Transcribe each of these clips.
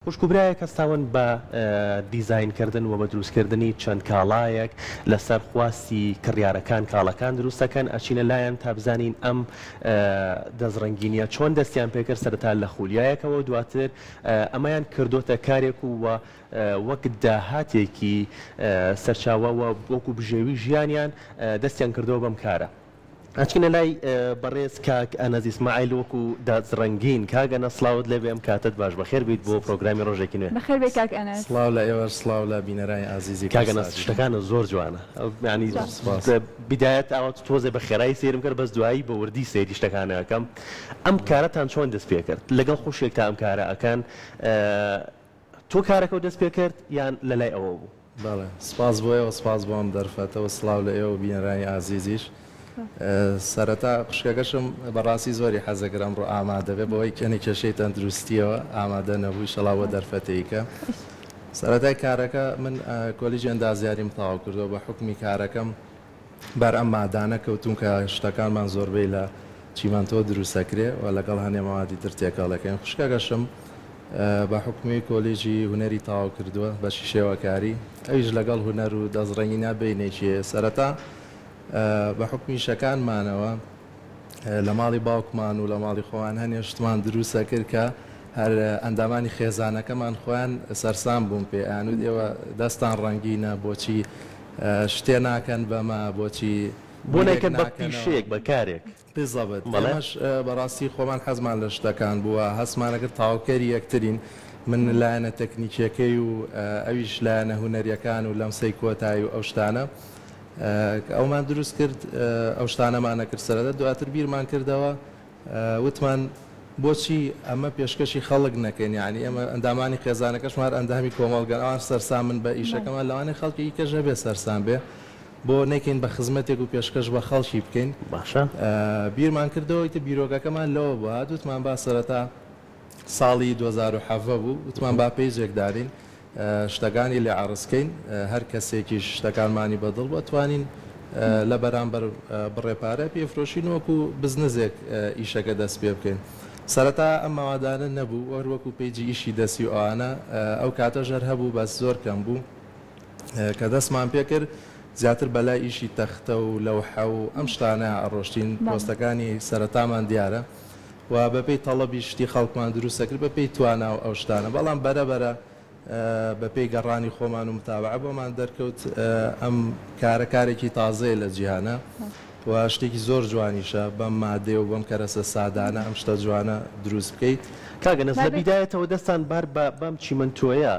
خوشکوبرایەک هەستاون بە دیزاینکردن و بە دروستکردنی چەند کاڵایەک لەسەر خواستی کڕیارەکان کاڵەکان دروستەکەن ئەچینە لایەن تا بزانین ئەم دەستڕەنگینیە چۆن دەستیان پێکرد سەرەتا لە خولیایەکەوە دواتر ئەمەیان کردوتە کارێک و وەک داهاتێکی سەرچاوەوە وەکو بژێوی ژیانیان دەستیان کردەوە بەم کارە. ئەچینە لای بەڕێز کاک ئەنەز ئیسماعیل وەکو دەستڕەنگین کاگەنە سڵاوت لێ بێم کاتت باش بەخێر بیت بۆ پرۆگرامی ڕۆژێکی نوێ. بەخێر بێ کاک ئەنەز. سڵاو لە ئێوە، سڵاو لە بینەرانی عەزیزی. کاگەنە شتەکانە زۆر جوانە، ینی بیدایەت ئەوە تۆزێ بە خێرایی سێرم کرد بەس دوایی بە وردی سەیری شتەکانەکەم. ئەم کارەتان چۆن دەست پێ کرد لەگەڵ خوشێک تا ئەم کارە ئەکەن تۆ کارەکە دەست پێ کرد یان لەلای ئەوە بوو؟ بەڵێ سپاس بۆیەوە، سپاس بۆم دەرفەتەوە، سڵاو لە ئێوە بینەرانی عەزیزیش. سەرەتا خوشکەکەشم بەڕاستی زۆری حەزەکرم ڕۆ ئامادە بێ بەوەی کەنی کێشەی تەندروستیەوە ئامادە نەبووی شەڵاوە دەرفەتەیکە. سەرەتای کارەکە من کۆلیژی ئەندازیاریم تەواو کردەوە بە حکمی کارەکەم بەر ئەم مادانە کەوتون کە شتەکانمان زۆربەی لە چیمەنتۆ دروستەکرێ و لەگەڵ هەنێ مەوادی تر تێکەڵەکەین. خوشکەکەشم بە حکمی کۆلیژی هونەری تەواو کردووە بە شیشێوەکاری، ئەویش لەگەڵ هونەر و دەستڕەنگینە بینێکیە. سەرەتا بە حکمی شەکانمانەوە لە ماڵی باوکمان و لە ماڵی خۆیان هەنێ شتمان دروستە کرد کە هەر ئەندامانی خێزانەکەمان خۆیان سەرسام بوون پێ ئەیانوت ئێوە دەستان ڕەنگینە بۆچی شتێ ناکەن بەمە بۆچی بۆ نەکەن بە پیشەیەک بە کارێک. بزەبێت ئەمەش بەڕاستی خۆمان حەزمان لە شتەکان بووە، هەستمانەکرد تاواوکەری یەکترین، من لایەنە تەکنیکیەکەی و ئەویش لایەنە هونەریەکان و لەمسەی کۆتایی و ئەو شتانە ئەومان دروست کرد. ئەو شتانەمانە کرد سەرەتا دواتر بیرمان کردەوە وتمان بۆچی ئەمە پێشکەشی خەڵک نەکەین، یعنی ئەمە ئەندامانی خێزانەکەشمان ئەندامی کۆمەڵگەن ئەوان سەرسامن بە ئیشەکەمان لەوانەیە خەڵکی کەژە بێ سەرسام بێ بۆ نەکەین بە خزمەتێک و پێشکەش بە خەڵکی بکەین. باشە بیرمان کردەوەیتە بیرۆگەکەمان لەوە بوو وتمان با سەرەتا ساڵی 2007 بوو وتمان با پێیجێک دارین شتەکانی لێ عڕسکەین، هەر کەسێکی شتەکانمانی بەدڵ بتوانین لە بەرامبەر بڕێپارە پێفرۆشین وەکو بزنزێک ئیشەکە دەست پێ بکەین. سەرەتا ئەم ماوادانە نەبوو وەروەکو پێیجی ئیشی دەستی و ئەوانە ئەو کاتە ژەر هەبوو بەس زۆر کەم بوو کە دەستمان پێ کرد زیاتر بەلای ئیشی تەختە و لەوحە و ئەم شتانە ئەڕۆشتین پۆستەکانی سەرەتامان دیارە و بەپێی تەڵەبی شتی خەڵکمان دروستە کرد بەپێی توانە و ئەو شتانە، بەڵام بەرەبەرە بە پێی گەڕانی خۆمان و متابعە بۆمان دەرکەوت ئەم کارێکی تازەیە لە جیهانە و شتێکی زۆر جوانیشە بەم مادێ و بەم کەرەسە سادانە ئەم شتە جوانە دروست بکەیت. کاگەنەس لە بیدایەتەوە دەستان بار بەم چیمەنتۆیە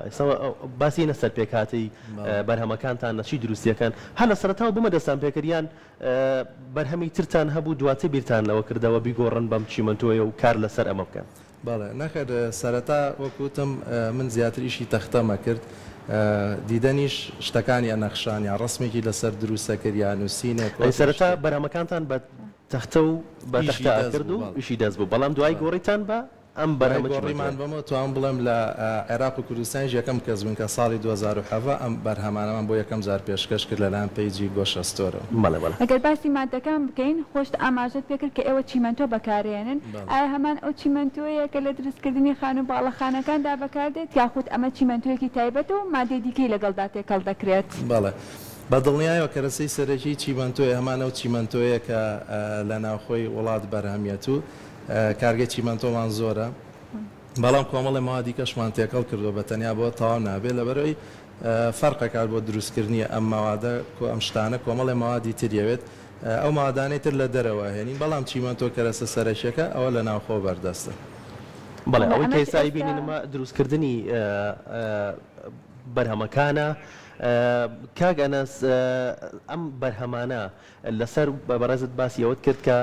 باسی نەسەر پێکاتی بەرهەمەکانتان نەچی دروستیەکان هەر لە سەرەتاوە بمە دەستان پێکردیان بەرهەمی ترتان هەبوو دواتر بیرتان لەوە کردەوە بیگۆڕن بەم چیمەنتۆیە و کار لەسەر ئەمە بکەن؟ بەڵێ نەخێر سەرەتا وەکوتم من زیاتر ئیشی تەختەمە کرد، دیدەنیش شتەکانی ئەنەخشانیان ڕسمێکی لەسەر دروستەکردیان و سینێک سەرەتا بەرهەمەکانتان بە تەختە و بە تەختە کرد و ئیشی دەست بوو، بەڵام دوای گۆڕیتان بە ئەم بەرهەمەگۆڕیمان بەمە توان بڵێم لە عێراق و کوردستان یەکەم کەس بوون کە ساڵی 2007 ئەم بەرهەمانەمان بۆ یەکەم جار پێشکەش کرد لەلایەن پەیجی گۆشە ستۆرەوە. ئەگەر باسی مادەکان بکەین خۆشت ئاماژەت پێکرد کە ئێوە چیمەنتۆ بەکارێنن، ئایا هەمان ئەو چیمەنتۆیە کە لە دروستکردنی خان و باڵەخانەکاندا بەکاردێت یاخود ئەمە چیمەنتۆیەکی تایبەت و مادەی دیکەی لەگەڵدا تێکەڵ دەکرێت؟ بەڵێ بەدڵنیایەوە کەرەسەی سەرەکی چیمەنتۆیە هەمان ئەو چیمەنتۆیە کە لە ناوخۆی وڵات بەرهەمیەت و کارگەی چیمەنتۆمان زۆرە، بەڵام کۆمەڵی ماوادی کەشمان تێکەڵ کردو بە تەنیا بۆ تەواو نابێت لەبەرەوەی فەرقەکار بۆ دروستکردنی ئەم ماوادە ئەم شتانە کۆمەڵی ماوادی تریەوێت ئەو مادانەی تر لە دەرەوە هێنین، بەڵام چیمەنتۆ کەرەسە سەرەکیەکە ئەوە لە ناوخۆ بەردەستە. بەڵێ ئەوەی کەیسایی بینینمە دروستکردنی بەرهەمەکانە. کاگ ئەنەس ئەم بەرهەمانە لەسەر بەڕێزت باسی ئەوت کرد کە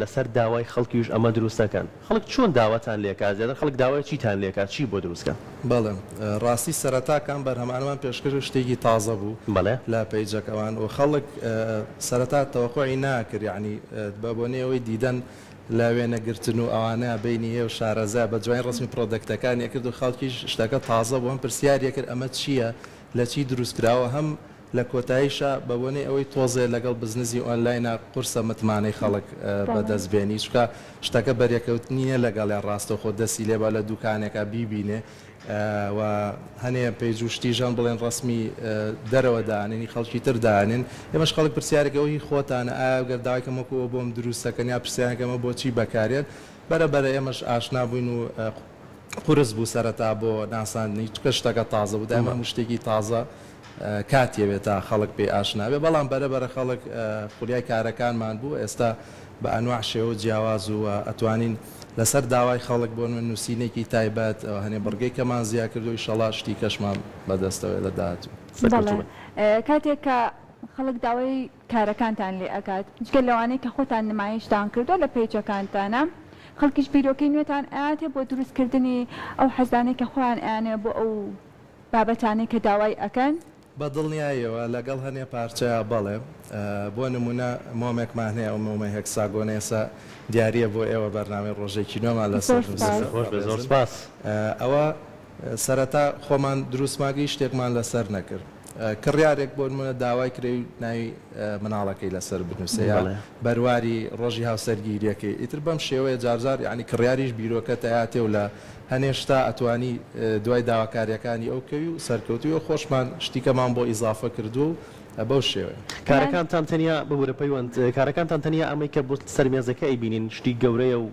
لەسەر داوای خەڵکیش ئەمە دروستەکەن، خەڵک چۆن داواتان لێکات زیاتر خەڵک داوای چیتان لێکات چی بۆ دروستکە؟ بەڵێ ڕاستی سەرەتاکان بەرهەمانەمان پێشکەش شتێکی تازە بوو بەڵێ لە پەیجەکەوان و خەڵک سەرەتا تەوەقعی ناکرد، یعنی بە بۆنەوەی دیدەن لە وێنەگرتن و ئەوانەیە بینی هێ و شارەزا بە جوای ڕسمی پرۆدەکتەکانی کرد و خەڵکیش شتەکە تازە بوو، هەم پرسیاریە کرد ئەمە چییە لە چی دروستکراوە، هەم لە کۆتاییشە بە بۆنەی ئەوەی تۆزێ لەگەڵ بزنسی ئۆنلاینە قورسە متمانەی خەڵک بەدەستبێنی چکە شتەکە بەرێکەوت نییە لەگەڵیان ڕاستە خۆ دەسی لێبە لە دوکانێکە بیبینێ و هەنێ پێیجوشتیژان بڵێن ڕسمی دەرەوە دانێنی خەڵکی تر دانێن ئێمەش خەڵک پرسیارێکەوەی خۆتانە ئایا گەرداوایکەمەکەوە بۆم دروستەکەن یا پرسیارەکەمە بۆچی بەکارێن بەرەبەرە ئێمەش ئاشنا بووین و قورس بوو سەرەتا بۆ ناساندنی چکە شتەکە تازە بوو دائما هەموو شتێکی تازە کاتیەوێت تا خەڵک پێی ئاشنابێ بەڵام بەرەبەرە خەڵک خولیای کارەکانمان بوو ئێستا بە ئەنواع شێوە جیاواز و ئەتوانین لەسەر داوای خەڵک بۆ نووسینێکی تایبەت هەنێ بڕگەی کەمان زیاد کردو ئینشەڵا شتی کەشمان بەدەستەوە لە داهاتوو. کاتێک کە خەڵک داوای کارەکانتان لێ ئەکات جگە لەوانەیە کە خۆتان نمایشتان کردو لە پێیجەکانتانە خەڵکیش بیرۆکەی نوێتان ئااتێ بۆ دروستکردنی ئەو حەزانەی کە خۆیان ئەیانێ بۆ ئەو بابەتانەی کە داوای ئەکەن بەدڵنیایەوە لەگەڵ هەنێ پارچەیە بەڵێ بۆ نمونە مۆمێکمان هەیە ئەو مۆمە هێکساگۆنێسە دیارە بۆ ئێوە بەرنامەی ڕۆژێکی نۆمان لەسەر زۆر سپاس ئەوە سەرەتا خۆمان دروستماگەی شتێکمان لەسەر نەکرد کڕیارێک بۆ نمونە داوای کرێ ناوی مناڵەکەی لەسەر بنووسێ بەرواری ڕۆژی هاوسەرگیریەکەی ئیتر بەم شێوەیە جارجار ینی کڕیاریش بیرۆکە تەیاتێ و لە هەنێشتا ئەتوانی دوای داواکاریەکانی ئەوکەوی و سەرکەوتوی خۆشمان شتیکەمان بۆ ئیزافە کردو بەو شێوەیە کارەکانتان تەنیا بەبوورە پەیوەند کارەکانتان تەنیا ئەمەی کە بۆ سەرمێزەکە ئەیبینین شتی گەورەیە و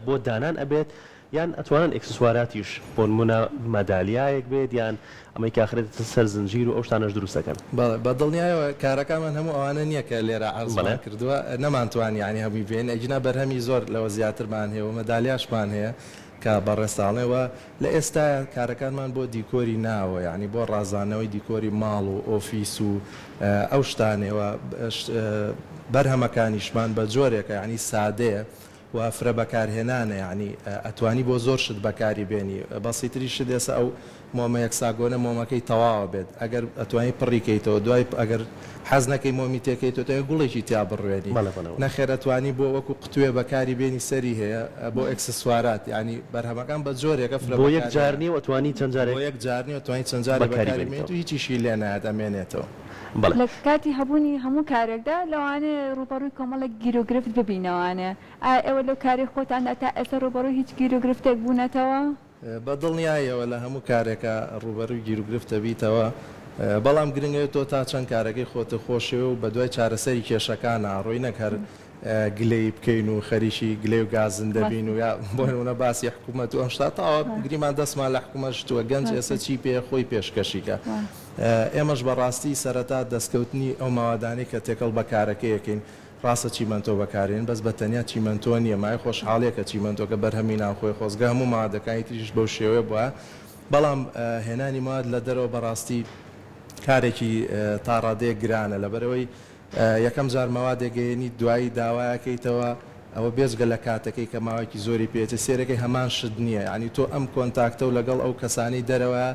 بۆ دانان ئەبێت یان ئەتوانن ئەکسسواراتیش بۆ نمونە مەدالیایەک بێت یان ئەمەی کاخرێت سەر زنجیر و ئەو شتانەش دروستەکەن بە دڵنیایەوە کارەکانمان هەموو ئەوانە نییە کە لێرە عەرزمان کردووە نەمانتوانی ینی هەمووی بێن ئەجنا بەرهەمی زۆر لەوە زیاترمان هەیە و مەدالیاشمان هەیە کە بەڕێستاڵێەوە لە ئێستا کارەکانمان بۆ دیکۆری ناوە ینی بۆ ڕازانەوەی دیکۆری ماڵ و ئۆفیس و ئەو شتانەوە بەرهەمەکانیشمان بە جۆرێکە ینی سادەیە و فرە بەکارهێنانە ینی ئەتوانی بۆ زۆر شت بەکاری بێنی بەسیتری شت دێسە ئەو مۆمە یەکساگۆنە مۆمەکەی تەواوە بێت ئەگەر ئەتوانی پڕیکەیتەوە دوای ئەگەر حەز نەکەی مۆمی تێکەیتەوە تۆ گوڵێکی تیا بڕوێنی نەخێرەتوانی بۆ وەکو قوتوێ بەکاری بێنی سەری هەیە بۆ ئەکسسوارات ینی بەرهەمەکان بە جۆرێکە بۆ یەک جارنی و ئەتوانی چەند جارێک یەک جارنی و توانی چەند جارێک بەکاری بێنیت و هیچیشی لێ نایەت ئەمێنێتەوە لە کاتی هەبوونی هەموو کارێکدا لەوانەیە ڕوبەڕووی کۆمەڵێک گیرۆگرفت ببینەوانێ ئێوە لەو کاری خۆتاندا تا ئێستا ڕوبەڕووی هیچ گیرۆگرفتێک بوونەتەوە بەدڵنیایەوە لە هەموو کارێکە ڕوبەڕووی گیرۆگرفتە بیتەوە بەڵام گرنگە تۆ تا چەند کارەکەی خۆتە خۆشێ و بە دوای چارەسەری کێشەکان ڕۆی نەکەر گلەی بکەین و خەریکی گلێ و گازن دەبین و یا بۆنە باسی حکوومەت و ئەم شتا تاوە گریمان دەستمان لە حکوومەت شتووە گەنج ئێستا چی پێ خۆی پێشکەشیکە ئێمەش بەڕاستی سەرەتا دەستکەوتنی ئەو ماوادانی کە تێکەڵ بەکارەکەیەکەین ڕاستە چیمەنتۆ بەکارێن بەس بە تەنیا چیمەنتۆ نیە مای خۆشحاڵەیەکە چیمەنتۆکە بەرهەمی ناوخۆی خۆزگە هەموو مادەکانی تریش بەو شێوەیە بووە بەڵام هێنانی مواد لە دەرەوە بەڕاستی کارێکی تا ڕادەیە گرانە لەبەرەوەی یەکەم جار مەوادێگەیەنی دوایی داوایەکەیتەوە ئەوە بێزگە لە کاتەکەی کە ماوەیەکی زۆری پێێتە سێرەکەی هەمان شت نییە ینی تۆ ئەم کۆنتاکتە و لەگەڵ ئەو کەسانی دەرەوە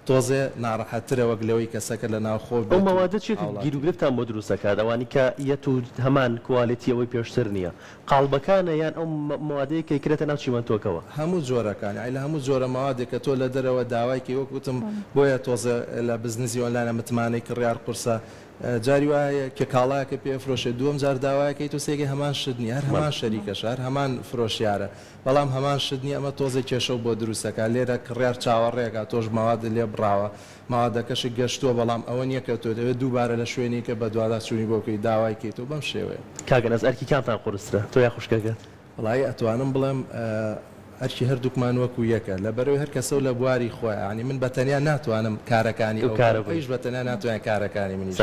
تۆزێ ناڕەحەتترەوە لەوەی کەسەکە لە ناوخۆ ئەو مەوادە چێت گیرروگرفتان بۆ دروستەکات ئەوانی کە یەت و هەمان کوالیتی ئەوەی پێشتر نییە قاڵبەکانە یان ئەو مەوادەیە کە کرێتە ناو چیمەنتۆکەوە هەموو جۆرەکان لە هەموو جۆرە مەوادێک کە تۆ لە دەرەوە داوایکی وەکوتم بۆیە تۆزە لە بزنسی ئۆنلاینە متمانەی کڕیار قورسە جاری وایە کە کاڵایەکە پێفرۆشێ دووەم جار داوایەکەی تۆ سێگە هەمان شتنی هەر هەمان شەریکە شار هەمان فرۆشیارە بەڵام هەمان شتنی ئەمە تۆزە کێشە بۆ دروستەکە لێرە کڕیار چاوەڕێکە تۆش ماواد لێ بڕاوە ماوادەکەشی گەشتووە بەڵام ئەوە نییە کە تۆ دەوێت دووبارە لە شوێنی کە بە دووادا چوونی بۆکەی داوایکەیت و بەم شێوەیە کاگەنەز ئەرکی کامتان قورسرە تۆ یا خوشکەکەت وڵی ئەتوانم بڵێم هەرچی هەردووکمان وەکو یەکە لەبەرەوەی هەر کەسە و لە بواری خۆی ینی من بەتەنیا ناتوانم کارەکانی ئەو کارەکەیش بەتەنیا ناتوانێت کارەکانی منیش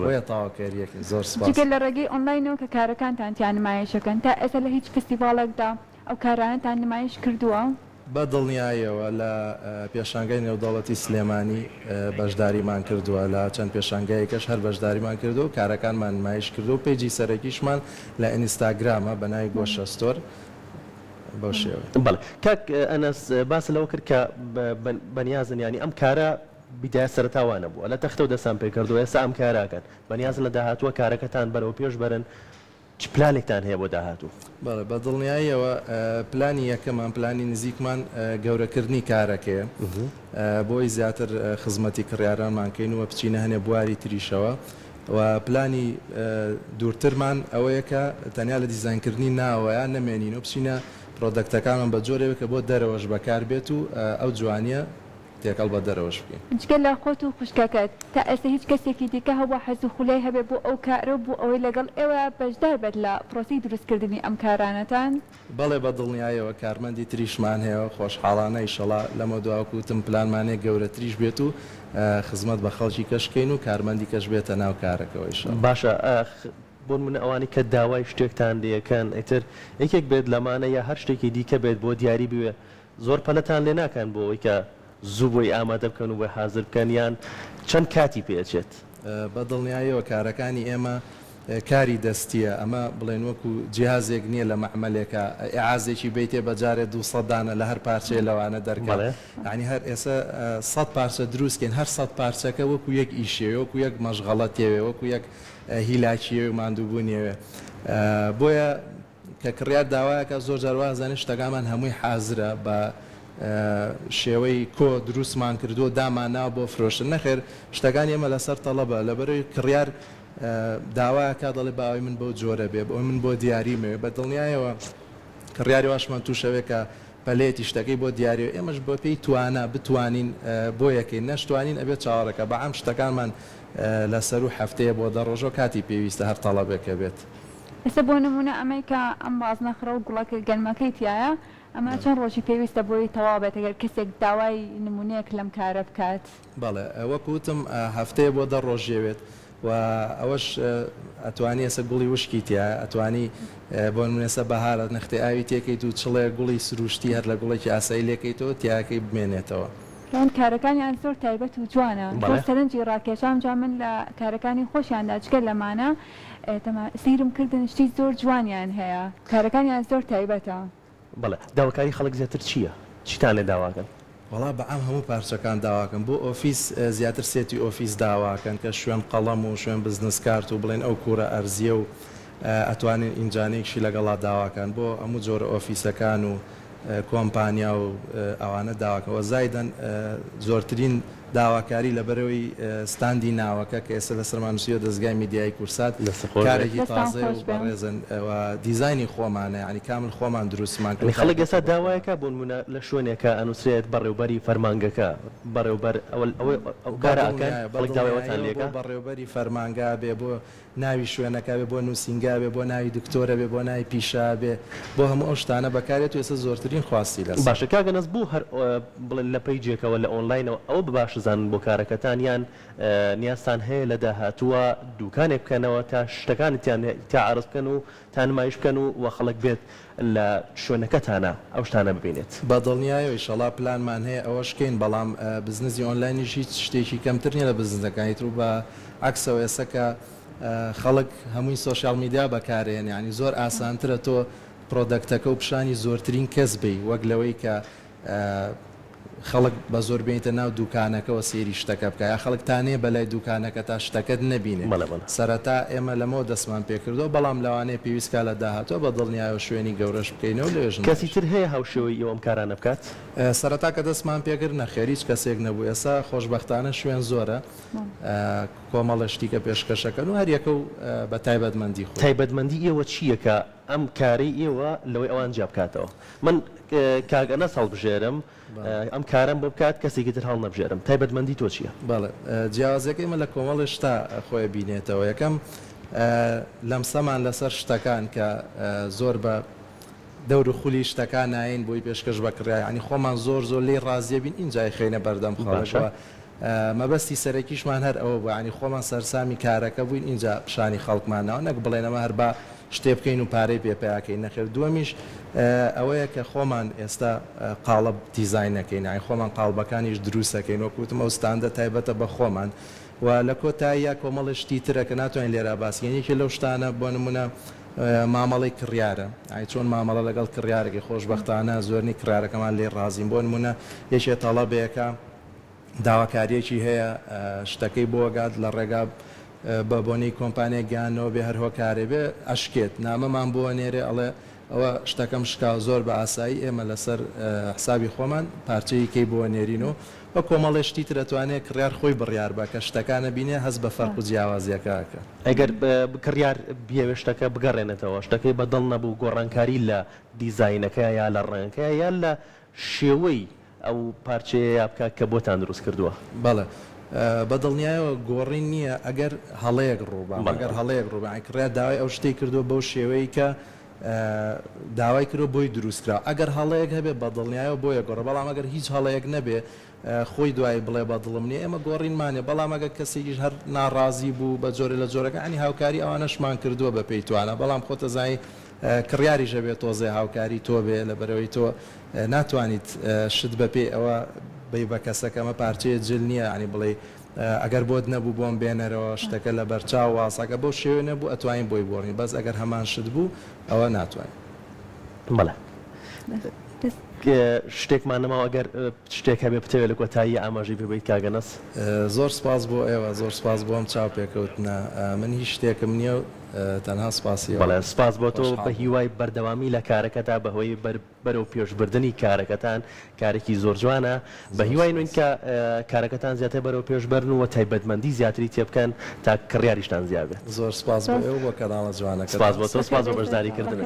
بۆیە تاواکاریەکی زۆر سپاس لە ڕێگەی ئۆنلاینەوە کە کارەکانتان نمایشەکەن تا ئێستا لە هیچ فستیڤالێکدا ئەو کارانتان نمایش کردووە بە دڵنیایەوە لە پێشانگای نێودەوڵەتی سلێمانی بەشداریمان کردووە لە چەند پێشانگایەکەش هەر بەشداریمان کردو و کارەکانمان نمایش کردو و پێیجی سەرەکیشمان لە ئینستاگرامە بە ناوی گۆشە ستۆر بەو شێوە. بەڵێ کاک ئەنەس باس لەوە کرد کە بەنیازن ینی ئەم کارە بیدایە سەرتاوانە بووە لە تەختە و دەسان پێ کردو ئێستا ئەم کاراکەن بەنیازن لە داهاتووە کارەکەتان بەرەوە پێش بەرن چ پلانێکتان هەیە بۆ داهاتوو؟ بەڵێ بە دڵنیاییەوە پلانی یەکەمان پلانی نزیکمان گەورەکردنی کارەکەیە بۆی زیاتر خزمەتی کڕیارانمانکەین و بچینە هەنێ بواری تریشەوە و پلانی دوورترمان ئەوەیە کە تەنیا لە دیزاینکردنی ناوەیە نەمێنین و بچینە پرۆدەکتەکانمان بە جۆرێک کە بۆ دەرەوەش بەکار بێت و ئەو جوانیە تێکەڵ بە دەرەوەش بکەین. جگەل لە خۆت و خوشکەکەت تا ئێستا هیچ کەسێکی دیکە هەبوو حەز و خولای هەبێ بۆ ئەو کارە بوو ئەوەی لەگەڵ ئێوە بەشدار بێت لە پرۆسی دروستکردنی ئەم کارانەتان؟ بەڵێ بە دڵنیایەوە کارمەندی تریشمان هەیە خۆشحاڵانە ئیشەڵا لەمە دواکوتم پلانمانێک گەورە تریش بێت و خزمەت بە خەڵکی کەشکەین و کارمەندی کەش بێتە ناو کارەکەەوە ئیشەڵا. باشە بۆ منە ئەوانی کە داوای شتێکتان دەیەکەن ئیتر یەکێک بێت لەمانە یا هەر شتێکی دیکە بێت بۆ دیاری بوێ زۆر پەلەتان لێ ناکەن بۆ ئەوەی کە زوو بۆی ئامادە بکەن و بۆی حازر بکەن یان چەند کاتی پێچێت؟ بە دڵنیاییەوە کارەکانی ئێمە کاری دەستیە ئەمە بڵێن وەکو جیهازێک نییە لە مەحمەلێکە ئاازێکی بیتێ بەجارێ 200 دانە لە هەر پارچەیە لەوانە دەرکات ینی هەر ئێستا 100 پارچە دروستکەین هەر 100 پارچەکە وەکو یەک ئیشێ وەکو یەک مەشغەڵەتێوێ وەکو یەک هیلاکیێ و ماندووبوونیەوێ بۆیە کە کڕیار داوایەکە زۆر جاروازانێت شتەکانمان هەمووی حازرە بە شێوەی کۆ دروستمان کردو دامان ناو بۆ فرۆشتن نەخێر شتەکان ئێمە لەسەر تەڵەبە لەبەرەوەی کڕیار داوایەکە دەڵێ باوی من بۆ جۆرە بێ بۆ من بۆ دیاریمێ بە دڵنیایەوە کڕیاری واشمان تووشەوێکە پەلێتی شتەکەی بۆ دیاری ئێمەش بۆ پێی توانە بتوانین بۆ یەکەین نەشتوانین ئەبێت چاوەڕەکە بە ئەم شتەکانمان لەسەر و هەفتەیە بۆ دەڕۆژۆ کاتی پێویستە هەر تەڵەبێکە بێت. ئێستا بۆ نمونە ئەمەی کە ئەم بازنەخڕە و گوڵەکە گەنمەکەی تایە ئەمە چەند ڕۆژی پێویستە بۆی تەواو بێت ئەگەر کەسێک داوای نمونەیەک لەم کارە بکات؟ بەڵێ وەکوتم هەفتەیە بۆ دەڕۆژێوێت و ئەوەش ئەتوانی ئێستا گوڵی وشکی تیا ئەتوانی بۆ نمونێسە بەهارە نەختی ئاوی تێکەیت و چڵێ گوڵی سروشتی هەر لە گوڵێکی ئاسایی لێکەیتەوە تیاکەی بمێنێتەوە. کەون کارەکانیان زۆر تایبەت و جوانە زۆر سەرنجی ڕاکێشام جا من لە کارەکانی خۆشیاندا چکە لەمانە سیرم کردن شتی زۆر جوانیان هەیە کارەکانیان زۆر تایبەتە. بەڵێ داواکاری خەڵک زیاتر چییە؟ چیتان لێ داواکەن؟ وڵا بە ئەم هەموو پارچەکان داواکەن بۆ ئۆفیس زیاتر سێتی ئۆفیس داواکەن کە شوێن قەڵەم و شوێن بزنس کارت و بڵێن ئەو کوورە ئەرزیە و ئەتوانین ئینجانێکشی لەگەڵا داواکەن بۆ هەموو جۆرە ئۆفیسەکان و کۆمپانیا و ئەوانە داواکەەوە زایدەن زۆرترین داواکاری لەبەرەوەی ستاندی ناوەکە کە ئێستا لە سەرمانوسیۆ دەستگای میدیای کورسات کارێکی تازە و بەڕێزن دیزایانی خۆمانە ینی کامل خۆمان دروستمان کرد. خەڵک ئێستا داوایەکە بۆ نمونە لە شوێنێکە ئەنووسێت بەڕێوبەری فەرمانگەکە بەڕێوبەر ئەو کارەکەن خەڵک داوایەوەتان لێگە بەڕێوبەری فەرمانگا بێ بۆ ناوی شوێنەکە بێ بۆ نووسینگا بێ بۆ ناوی دکتۆرە بێ بۆ ناوی پیشا بێ بۆ هەموو ئەو شتانە بەکارێت و ئێستا زۆرترین خواستی لەس. باشە کاگەنەس بوو هەر بڵێن لە پەیجێکەوە لە ئۆنلاینەوە ئەو باشزان بۆ کارەکەتان یان نیازتان هەیە لە داهاتووە دوکانێک بکەنەوە تا شتەکانتیان تا عرض بکەن و تا نمایش بکەن و خەڵک بێت لە شوێنەکەتانە ئەو شتانە ببینێت. بە دڵنیایەوە ئیشەڵا پلانمان هەیە ئەوەشکەین بەڵام بزنسی ئۆنلاینیش هیچ شتێکی کەمتر نیە لە بزنسەکانی تر بە عکسەوە ئێسەکە خەڵک هەمووی سۆشیال میدیا بەکارێن ینی زۆر ئاسانترە تۆ پرۆدەکتەکە و پیشانی زۆرترین کەس بی وەک لەوەی کە خەڵک بە زۆر بێتە ناو دوکانەکەەوە سێری شتەکە بکە یا خەڵکتانێ بەلای دوکانەکە تا شتەکەت نەبینێ سەرەتا ئێمە لەمەوە دەستمان پێکردەوە بەڵام لەوانەیە پێویستکە لە داهاتوە بە دڵنیایە شوێنی گەورەش بکەینەوە لێژن کەسی تر هەیە هاوشێوەی ئەوم کارانە بکات سەرەتا کە دەستمان پێکرد نەخێریش کەسێک نەبوو ئێستا خۆشبەختانە شوێن زۆرە کۆمەڵە شتیکە پێشکەشەکەن و هەریەکە و بە تایبەتمەندی خۆ تایبەتمەندی ئێوە چییە کە ئەم کاری ئێوە لەوەی ئەوان جیا بکاتەوە من کاگەنە هەڵبژێرم ئەم کارم بۆ بکات کەسێکی تر هەڵ نەبژێرم تایبەتمەندی تۆ چییە؟ بەڵێ جیاوازەکەی من لە کۆمەڵی شتا خۆی بینێتەوە یەکەم لەمسەمان لەسەر شتەکان کە زۆر بە دەور و خولی شتەکان ناین بۆی پێشکەش بەکڕای ینی خۆمان زۆر لێ ڕازیە بین اینجای خێنە بەردەم خۆشەوە مەبەستی سەرەکیشمان هەر ئەوە بوو ینی خۆمان سەرسامی کارەکە بووین اینجا پیشانی خەڵکمانەوە نەک بڵێنەوە هەر بە شتێ بکەین و پارەی پێپیاکەین نەخێر دووەمیش ئەوەیە کە خۆمان ئێستا قاڵب دیزاینەکەین ئای خۆمان قاڵبەکانیش دروستەکەین وەکوتم ئەو ستاندە تایبەتە بە خۆمان و لە کۆتاییە کۆمەڵی شتی ترە کە ناتوانین لێرە باسیێنێکی لەو شتانە بۆ نمونە مامەڵی کڕیارە ئای چۆن مامەڵە لەگەڵ کڕیارێکی خۆشبەختانە زۆرنی کڕارەکەمان لێ ڕازیم بۆ نمونە یەکێ تەڵەبەیەکە داواکاریەکی هەیە شتەکەی بۆگات لە ڕێگا بە بۆنەی کۆمپانیای گیانەوە بێ هەر هۆکارێ بێ ئەشکێت نامەمان بۆ نێرێ ئەڵێ ئەوە شتەکەم شکا زۆر بە ئاسایی ئێمە لەسەر حسابی خۆمان پارچەیەکەی بۆ نێرینەوە بە کۆمەڵێشتی ترەتوانێت کڕیار خۆی بڕیار بە کە شتەکانە بینێ هەست بە فەرق و جیاوازیەکەکە ئەگەر کڕیار بیاوێ شتەکە بگەڕێنێتەوە شتەکەی بەدڵ نەبوو گۆڕانکاری لە دیزاینەکە یا لە ڕێنکە یان لە شێوەی ئەو پارچەیە بکات کە بۆتان دروست کردووە. بەڵێ بەدڵنیایەوە گۆڕین نییە ئەگەر هەڵەیەک ڕووبا ئەگەر هەڵەیەک ڕووبا کڕیا داوای ئەو شتێک کردو بەو شێوەیە کە داوای کرۆ بۆی دروستکرا ئەگەر هەڵەیەک هەبێ بەدڵنیایەوە بۆیە گۆڕە بەڵام ئەگەر هیچ هەڵەیەک نەبێ خۆی دوای بڵێ بەدڵم نیە ئێمە گۆڕینمانێ بەڵام ئەگە کەسێکیش هەر ناڕازی بوو بە جۆرە لە جۆرەکە ئەنی هاوکاری ئەوانەشمان کردووە بە پێی توانە بەڵام خۆتە زای کڕیاری ژەبێت تۆزێ هاوکاری تۆ بێ لە بەرەوەی تۆ ناتوانیت شت بە پێی ئەوە بەی بە کەسەکەمە پارچەیە جل نییە ینی بڵێ ئەگەر بۆت نەبوو بۆم بێنەرەوە شتەکە لە بەرچاو واساکە بۆ شێوێ نەبوو ئەتوانین بۆی بۆڕین بەس ئەگەر هەمان شت بوو ئەوە ناتوانین. بەڵێ شتێکمان نەماوە ئەگەر شتێک هەبێ بتەوێت لە کۆتایی ئاماژەی ببیت کاگەنەس. زۆر سپاس بۆ ئێوە زۆر سپاس بۆم چاو پێکەوتنە من هیچ شتێکم نییە و تەنها سپاسی. بەڵێ سپاس بۆ تۆ بە هیوای بەردەوامی لە کارەکەتا بەهۆی بەرەو پێشبردننی کارەکەتان کارێکی زۆر جوانە بە هیوای نوین کە کارەکەتان زیاتر بەرەو پێشبەرن و تایبەتمەندی زیاتری تێبکەن تا کڕیاریشتان زیابێت. زۆر سپاس بۆ ئێوە بۆ کەناڵە جوانەکە. سپاس بۆ تۆ سپاس بۆ بەشداریکردن.